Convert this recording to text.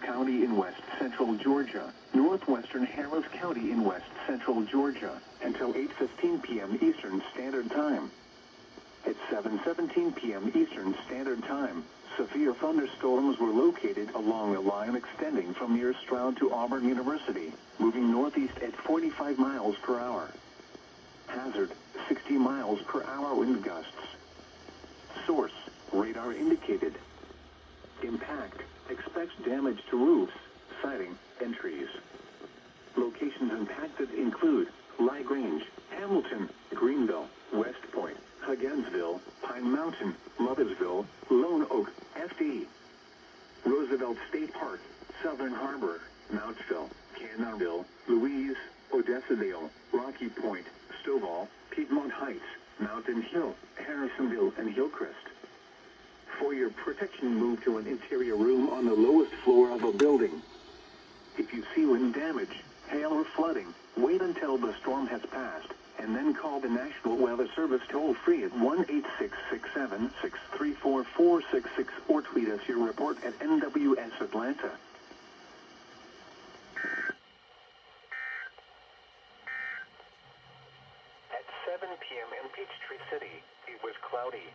County in west central Georgia, northwestern Harris County in west central Georgia, until 8:15 p.m. Eastern Standard Time. At 7:17 p.m. Eastern Standard Time, severe thunderstorms were located along the line extending from near Stroud to Auburn University, moving northeast at 45 miles per hour. Hazard, 60 miles per hour wind gusts. Source, radar indicated. Impact, expects damage to roofs, siding, and trees. Locations impacted include LaGrange, Hamilton, Greenville, West Point, Hugginsville, Pine Mountain, Lovettsville, Lone Oak, FD, Roosevelt State Park, Southern Harbor, Mountsville, Cannonville, Louise, Odessadale, Rocky Point, Stovall, Piedmont Heights, Mountain Hill, Harrisonville, and Hillcrest. For your protection, move to an interior room on the lowest floor of a building. If you see wind damage, hail, or flooding, wait until the storm has passed, and then call the National Weather Service toll-free at 1-866-674-466 or tweet us your report at NWS Atlanta. At 7 p.m. in Peachtree City, it was cloudy.